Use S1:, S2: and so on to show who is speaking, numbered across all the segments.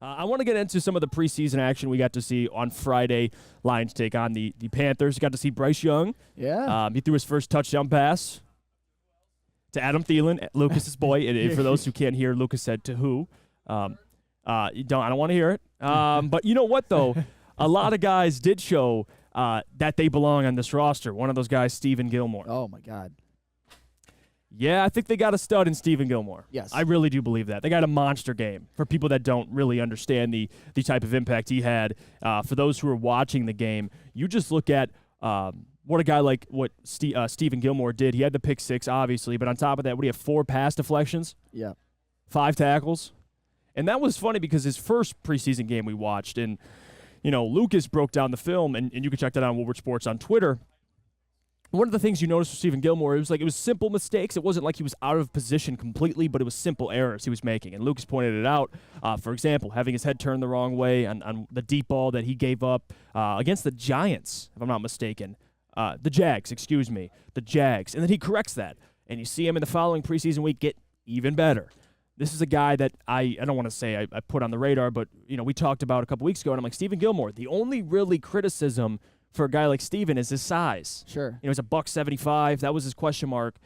S1: I want to get into some of the preseason action we got to see on Friday. Lions take on the Panthers. Got to see Bryce Young.
S2: Yeah.
S1: He threw his first touchdown pass to Adam Thielen, Lucas's boy. And for those who can't hear, Lucas said to who. I don't want to hear it. But you know what, though? A lot of guys did show that they belong on this roster. One of those guys, Stephen Gilmore.
S2: Oh, my God.
S1: Yeah, I think they got a stud in Stephen Gilmore.
S2: Yes.
S1: I really do believe that. They got a monster game. For people that don't really understand the type of impact he had, for those who are watching the game, you just look at what a guy like Stephen Gilmore did. He had the pick six, obviously, but on top of that, what do you have, 4 pass deflections?
S2: Yeah.
S1: 5 tackles? And that was funny because his first preseason game we watched, and, Lucas broke down the film, and you can check that out on Woodward Sports on Twitter. One of the things you noticed with Stephen Gilmore, it was simple mistakes. It wasn't like he was out of position completely, but it was simple errors he was making. And Lucas pointed it out. For example, having his head turned the wrong way on the deep ball that he gave up against the Giants, if I'm not mistaken. The Jags. And then he corrects that. And you see him in the following preseason week get even better. This is a guy that I don't want to say I put on the radar, but we talked about a couple weeks ago, and I'm like, Stephen Gilmore, the only really criticism for a guy like Steven is his size.
S2: Sure.
S1: He's a $175. That was his question mark.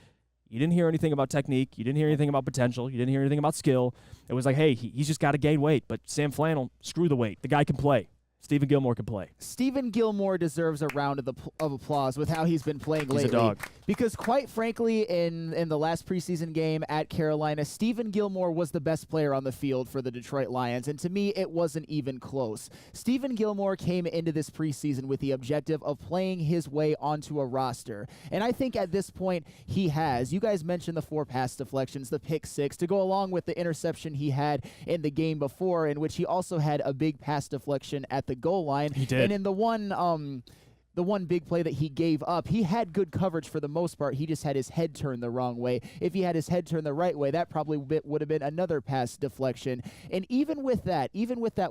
S1: You didn't hear anything about technique. You didn't hear anything about potential. You didn't hear anything about skill. It was like, hey, he's just got to gain weight. But Sam Flannel, screw the weight. The guy can play. Stephen Gilmore can play.
S2: Stephen Gilmore deserves a round of applause with how he's been playing lately.
S1: He's a dog.
S2: Because quite frankly, in the last preseason game at Carolina, Stephen Gilmore was the best player on the field for the Detroit Lions, and to me, it wasn't even close. Stephen Gilmore came into this preseason with the objective of playing his way onto a roster, and I think at this point he has. You guys mentioned the 4 pass deflections, the pick 6, to go along with the interception he had in the game before, in which he also had a big pass deflection at the goal line.
S1: He did.
S2: And in the one big play that he gave up, he had good coverage for the most part. He just had his head turned the wrong way. If he had his head turned the right way, that probably would have been another pass deflection. And even with that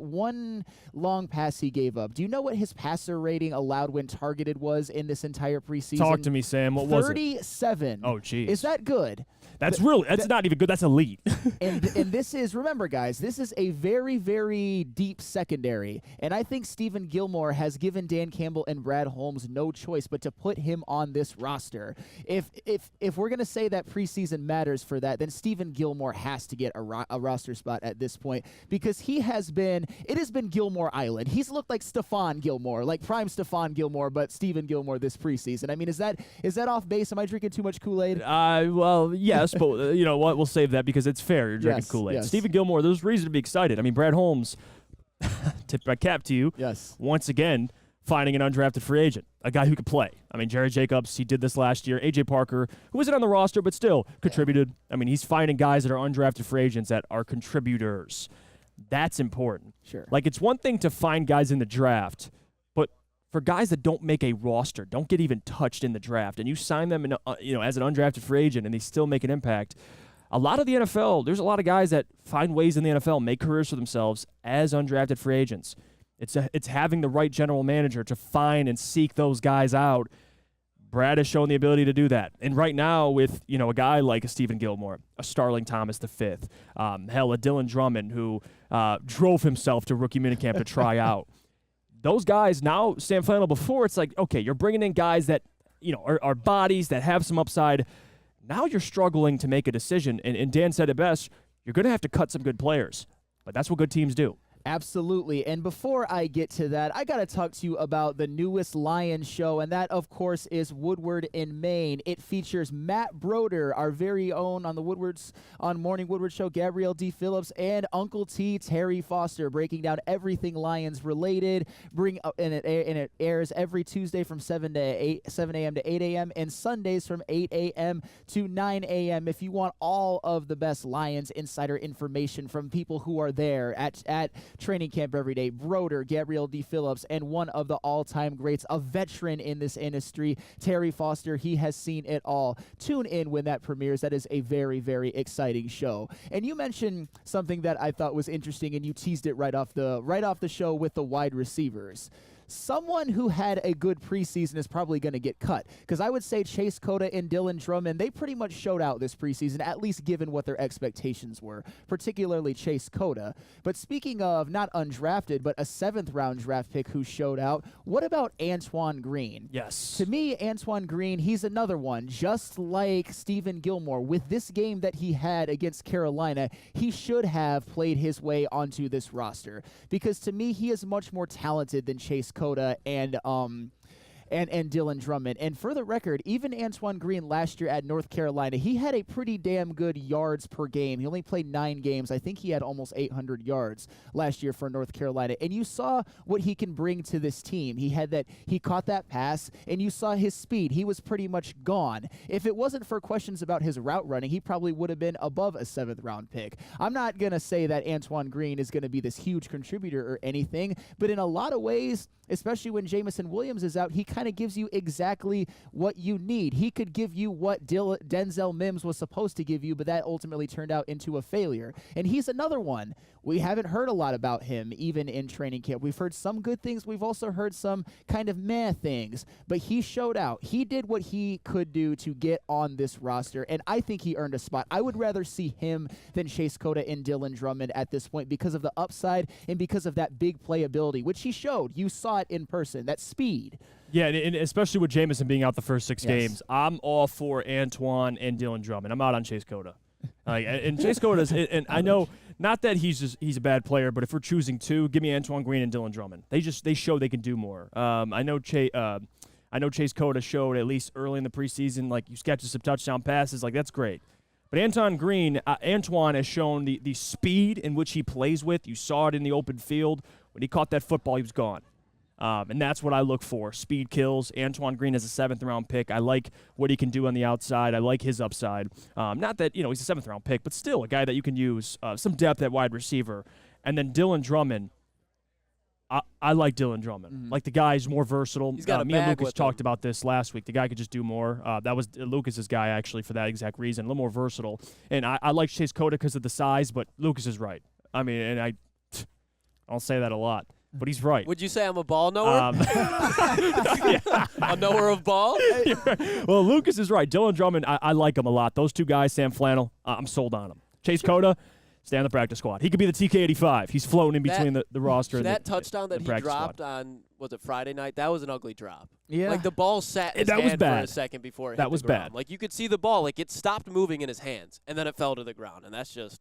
S2: one long pass he gave up, do you know what his passer rating allowed when targeted was in this entire preseason?
S1: Talk to me, Sam. What was it?
S2: 37.
S1: Oh, geez.
S2: Is that good?
S1: That's not even good. That's elite.
S2: and this is, remember, guys, this is a very, very deep secondary. And I think Stephen Gilmore has given Dan Campbell and Brad Holmes no choice but to put him on this roster. If we're going to say that preseason matters for that, then Stephen Gilmore has to get a roster spot at this point, because it has been Gilmore Island. He's looked like Stephon Gilmore, like prime Stephon Gilmore, but Stephen Gilmore this preseason. I mean, is that off base? Am I drinking too much Kool-Aid?
S1: Well, yes, but you know what? We'll save that because it's fair. You're drinking Kool-Aid.
S2: Yes.
S1: Stephen Gilmore, there's reason to be excited. I mean, Brad Holmes, tip my cap to you.
S2: Yes.
S1: Once again, finding an undrafted free agent, a guy who could play. I mean, Jerry Jacobs, he did this last year. A.J. Parker, who wasn't on the roster but still contributed. I mean, he's finding guys that are undrafted free agents that are contributors. That's important.
S2: Sure.
S1: Like, it's one thing to find guys in the draft, but for guys that don't make a roster, don't get even touched in the draft, and you sign them in, as an undrafted free agent and they still make an impact, a lot of the NFL, there's a lot of guys that find ways in the NFL, make careers for themselves as undrafted free agents. It's having the right general manager to find and seek those guys out. Brad has shown the ability to do that. And right now with, a guy like a Stephen Gilmore, a Starling Thomas V, a Dylan Drummond who drove himself to rookie minicamp to try out. Those guys now, Sam Flannel before, it's like, okay, you're bringing in guys that, are bodies that have some upside. Now you're struggling to make a decision. And Dan said it best, you're going to have to cut some good players. But that's what good teams do.
S2: Absolutely. And before I get to that, I got to talk to you about the newest Lions show, and that, of course, is Woodward in Maine. It features Matt Broder, our very own on Morning Woodward Show, Gabrielle D. Phillips, and Uncle T, Terry Foster, breaking down everything Lions related. And it airs every Tuesday from 7 a.m. to 8 a.m. and Sundays from 8 a.m. to 9 a.m. If you want all of the best Lions insider information from people who are there at training camp every day, Broder, Gabrielle D. Phillips, and one of the all-time greats, a veteran in this industry, Terry Foster. He has seen it all. Tune in when that premieres. That is a very, very exciting show. And you mentioned something that I thought was interesting, and you teased it right off the show with the wide receivers. someone who had a good preseason is probably going to get cut. Because I would say Chase Cota and Dylan Drummond, they pretty much showed out this preseason, at least given what their expectations were, particularly Chase Cota. But speaking of not undrafted, but a 7th-round draft pick who showed out, what about Antoine Green?
S1: Yes.
S2: To me, Antoine Green, he's another one. Just like Stephen Gilmore, with this game that he had against Carolina, he should have played his way onto this roster. Because to me, he is much more talented than Chase Cota and Dylan Drummond. And for the record, even Antoine Green last year at North Carolina, he had a pretty damn good yards per game. He only played 9 games. I think he had almost 800 yards last year for North Carolina. And you saw what he can bring to this team. He caught that pass, and you saw his speed. He was pretty much gone. If it wasn't for questions about his route running, he probably would have been above a 7th-round pick. I'm not going to say that Antoine Green is going to be this huge contributor or anything, but in a lot of ways, especially when Jamison Williams is out, he kind of gives you exactly what you need. He could give you what Denzel Mims was supposed to give you, but that ultimately turned out into a failure. And he's another one. We haven't heard a lot about him, even in training camp. We've heard some good things. We've also heard some kind of meh things. But he showed out. He did what he could do to get on this roster, and I think he earned a spot. I would rather see him than Chase Cota and Dylan Drummond at this point because of the upside and because of that big playability, which he showed. You saw it in person, that speed.
S1: Yeah, and especially with Jamison being out the first 6 games, I'm all for Antoine and Dylan Drummond. I'm out on Chase Cota. And Chase Cota's, and I know not that he's a bad player, but if we're choosing 2, give me Antoine Green and Dylan Drummond. They show they can do more. I know Chase Cota showed at least early in the preseason, like you catch some touchdown passes, like that's great. But Antoine has shown the speed in which he plays with. You saw it in the open field. When he caught that football, he was gone. And that's what I look for. Speed kills. Antoine Green is a 7th-round pick. I like what he can do on the outside. I like his upside. Not that, he's a 7th-round pick, but still a guy that you can use some depth at wide receiver. And then Dylan Drummond, I like Dylan Drummond.
S2: Mm-hmm.
S1: Like the guy's more versatile.
S3: He's got a
S1: me and
S3: bag
S1: Lucas
S3: with
S1: talked
S3: him.
S1: about this last week. The guy could just do more. That was Lucas's guy, actually, for that exact reason. A little more versatile. And I like Chase Cota because of the size, but Lucas is right. I mean, and I don't say that a lot. But he's right.
S3: Would you say I'm a ball knower? A knower of ball?
S1: Well, Lucas is right. Dylan Drummond, I like him a lot. Those 2 guys, Sam Flannel, I'm sold on him. Chase Cota, stay on the practice squad. He could be the TK85. He's floating in between the roster and
S3: that
S1: the
S3: touchdown that
S1: the
S3: he
S1: practice
S3: dropped
S1: squad.
S3: on, was it Friday night? That was an ugly drop.
S2: Yeah.
S3: Like the ball sat in his
S1: That was
S3: hand for
S1: bad.
S3: a second before it
S1: That
S3: hit
S1: was
S3: the ground.
S1: bad.
S3: Like you could see the ball, like it stopped moving in his hands, and then it fell to the ground. And that's just,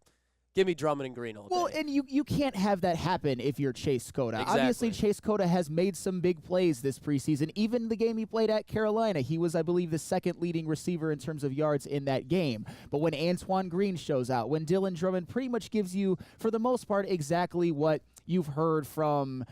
S3: give me Drummond and Green all day.
S2: Well, and you can't have that happen if you're Chase Cota.
S3: Exactly.
S2: Obviously, Chase Cota has made some big plays this preseason. Even the game he played at Carolina, he was, I believe, the 2nd leading receiver in terms of yards in that game. But when Antoine Green shows out, when Dylan Drummond pretty much gives you, for the most part, exactly what you've heard from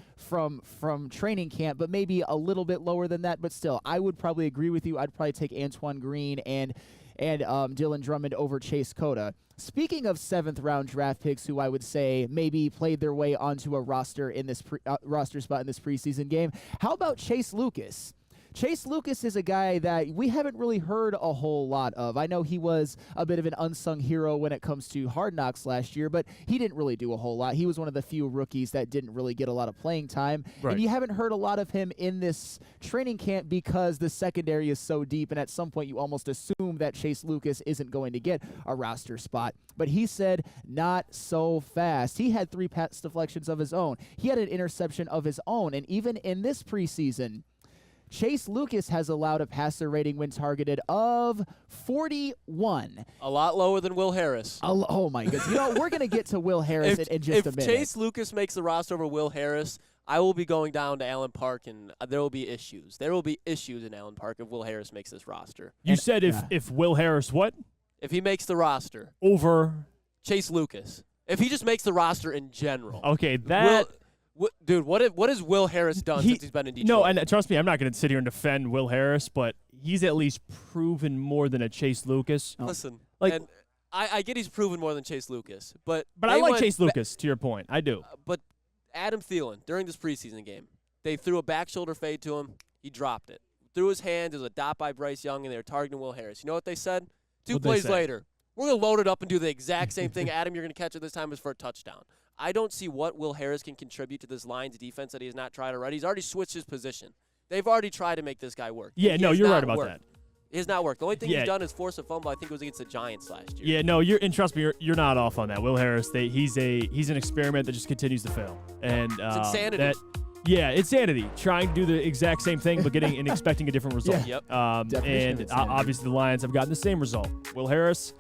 S2: training camp, but maybe a little bit lower than that. But still, I would probably agree with you. I'd probably take Antoine Green and Dylan Drummond over Chase Cota. Speaking of 7th-round draft picks who I would say maybe played their way onto a roster in this roster spot in this preseason game, how about Chase Lucas? Chase Lucas is a guy that we haven't really heard a whole lot of. I know he was a bit of an unsung hero when it comes to Hard Knocks last year, but he didn't really do a whole lot. He was one of the few rookies that didn't really get a lot of playing time.
S1: Right.
S2: And you haven't heard a lot of him in this training camp because the secondary is so deep, and at some point you almost assume that Chase Lucas isn't going to get a roster spot. But he said, not so fast. He had 3 pass deflections of his own. He had an interception of his own, and even in this preseason, Chase Lucas has allowed a passer rating when targeted of 41.
S3: A lot lower than Will Harris.
S2: Oh, my goodness. We're going to get to Will Harris in just a minute.
S3: If Chase Lucas makes the roster over Will Harris, I will be going down to Allen Park, and there will be issues. There will be issues in Allen Park if Will Harris makes this roster.
S1: You said if Will Harris what?
S3: If he makes the roster.
S1: Over.
S3: Chase Lucas. If he just makes the roster in general.
S1: Okay, that.
S3: Dude, what has Will Harris done since he's been in Detroit?
S1: No, and trust me, I'm not going to sit here and defend Will Harris, but he's at least proven more than a Chase Lucas.
S3: Listen,
S1: like,
S3: and I get he's proven more than Chase Lucas, but
S1: I like Chase Lucas, to your point. I do.
S3: But Adam Thielen, during this preseason game, they threw a back shoulder fade to him. He dropped it. Through his hand, there was a dot by Bryce Young, and they were targeting Will Harris. You know what they said? Two
S1: What'd they
S3: plays
S1: say?
S3: later, we're going to load it up and do the exact same thing. Adam, you're going to catch it this time is for a touchdown. I don't see what Will Harris can contribute to this Lions defense that he has not tried already. He's already switched his position. They've already tried to make this guy work.
S1: Yeah, no, you're right about that.
S3: It has not worked. The only thing he's done is force a fumble. I think it was against the Giants last year.
S1: Yeah, no, and trust me, you're not off on that. Will Harris, he's an experiment that just continues to fail, and
S3: it's insanity.
S1: Insanity. Trying to do the exact same thing, but getting and expecting a different result.
S3: Yep.
S1: And obviously the Lions have gotten the same result. Will Harris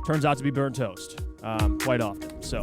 S1: turns out to be burnt toast quite often. So.